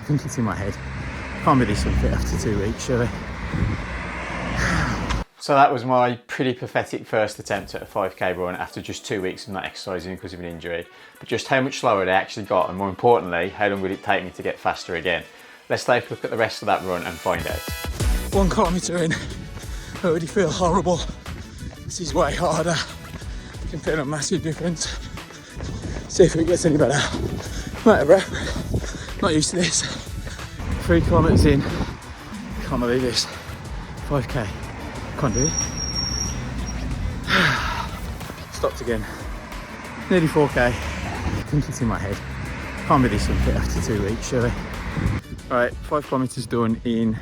think it's in my head. Can't be this unfit after 2 weeks, surely. So that was my pretty pathetic first attempt at a 5k run after just 2 weeks of not exercising because of an injury. But just how much slower they actually got, and more importantly, how long would it take me to get faster again? Let's take a look at the rest of that run and find out. 1 kilometre in, I already feel horrible. This is way harder. I can feel a massive difference. See if it gets any better. I'm out of breath. Not used to this. 3 kilometres in. Can't believe this. 5k. Can't do it. Stopped again. Nearly 4k. I think it's in my head. Can't be this unfit after 2 weeks, surely. Right, 5 kilometres done in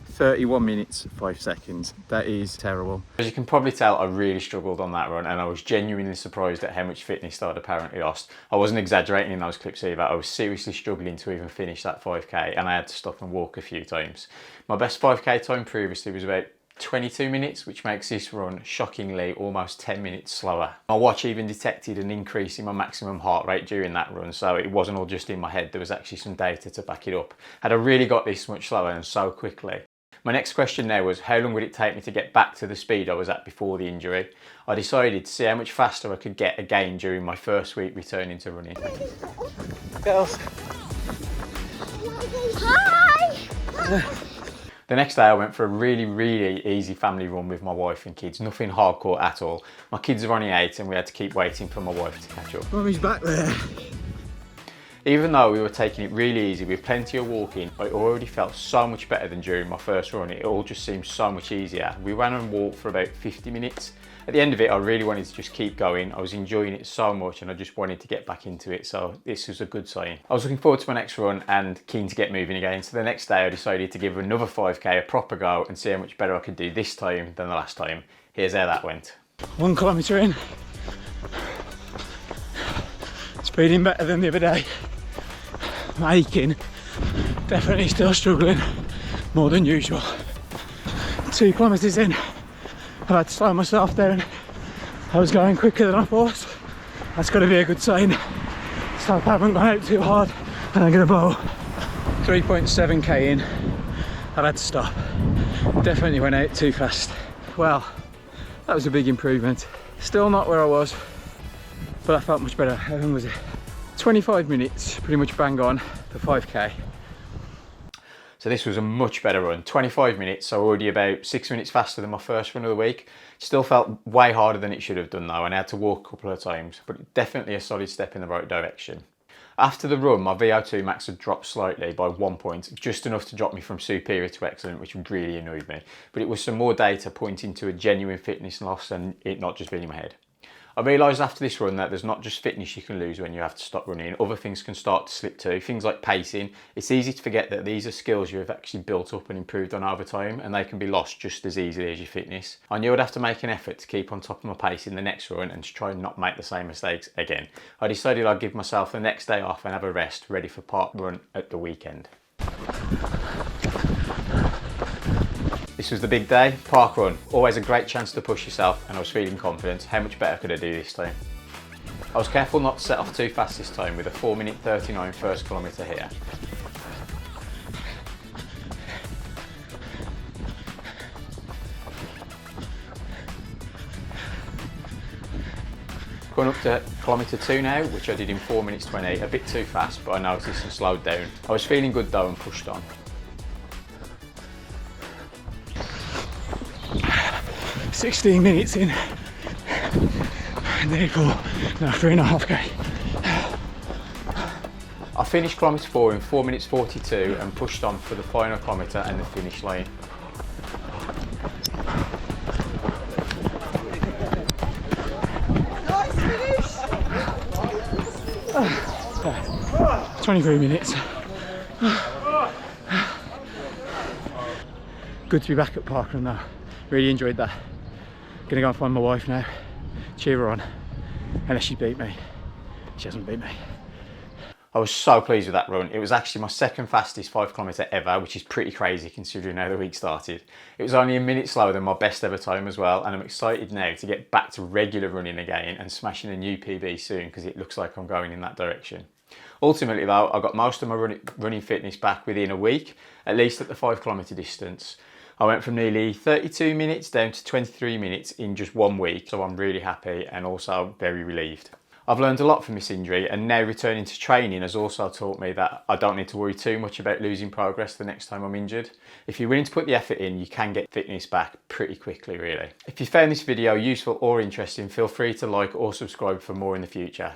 31 minutes, 5 seconds. That is terrible. As you can probably tell, I really struggled on that run, and I was genuinely surprised at how much fitness I'd apparently lost. I wasn't exaggerating in those clips either. I was seriously struggling to even finish that 5k, and I had to stop and walk a few times. My best 5k time previously was about 22 minutes, which makes this run shockingly almost 10 minutes slower. My watch even detected an increase in my maximum heart rate during that run, so it wasn't all just in my head. There was actually some data to back it up. Had I really got this much slower and so quickly? My next question now was, how long would it take me to get back to the speed I was at before the injury? I decided to see how much faster I could get again during my first week returning to running. Girls. Hi! The next day I went for a really easy family run with my wife and kids. Nothing hardcore at all. My kids are only 8 and we had to keep waiting for my wife to catch up. Mummy's back there. Even though we were taking it really easy with plenty of walking, I already felt so much better than during my first run. It all just seemed so much easier. We ran and walked for about 50 minutes. At the end of it, I really wanted to just keep going. I was enjoying it so much and I just wanted to get back into it. So this was a good sign. I was looking forward to my next run and keen to get moving again. So the next day I decided to give another 5k a proper go and see how much better I could do this time than the last time. Here's how that went. 1 kilometre in. Speeding better than the other day. I'm aching. Definitely still struggling more than usual. 2 kilometres in. I had to slow myself down. I was going quicker than I thought. That's got to be a good sign. So I haven't gone out too hard and I'm going to blow. 3.7k in. I've had to stop. Definitely went out too fast. Well, that was a big improvement. Still not where I was, but I felt much better. How long was it? 25 minutes, pretty much bang on for 5k. So this was a much better run, 25 minutes, so already about 6 minutes faster than my first run of the week. Still felt way harder than it should have done though, and I had to walk a couple of times, but definitely a solid step in the right direction. After the run, my VO2 max had dropped slightly by 1 point, just enough to drop me from superior to excellent, which really annoyed me. But it was some more data pointing to a genuine fitness loss and it not just being in my head. I realised after this run that there's not just fitness you can lose when you have to stop running. Other things can start to slip too, things like pacing. It's easy to forget that these are skills you have actually built up and improved on over time, and they can be lost just as easily as your fitness. I knew I'd have to make an effort to keep on top of my pace in the next run and to try and not make the same mistakes again. I decided I'd give myself the next day off and have a rest, ready for park run at the weekend. This was the big day, park run. Always a great chance to push yourself, and I was feeling confident. How much better could I do this time? I was careful not to set off too fast this time with a 4:39 first kilometre here. Going up to kilometre 2 now, which I did in 4:20, a bit too fast, but I noticed and slowed down. I was feeling good though and pushed on. 16 minutes in, nearly 4, now 3.5k. I finished kilometre 4 in 4:42 and pushed on for the final kilometre and the finish line. Nice finish! 23 minutes. Good to be back at parkrun though. Really enjoyed that. Gonna go and find my wife now, cheer her on, unless she beat me. She hasn't beat me. I was so pleased with that run. It was actually my second fastest 5 kilometre ever, which is pretty crazy considering how the week started. It was only a minute slower than my best ever time as well, and I'm excited now to get back to regular running again and smashing a new PB soon because it looks like I'm going in that direction. Ultimately though, I got most of my running fitness back within a week, at least at the 5 kilometre distance. I went from nearly 32 minutes down to 23 minutes in just 1 week, so I'm really happy and also very relieved. I've learned a lot from this injury, and now returning to training has also taught me that I don't need to worry too much about losing progress the next time I'm injured. If you're willing to put the effort in, you can get fitness back pretty quickly really. If you found this video useful or interesting, feel free to like or subscribe for more in the future.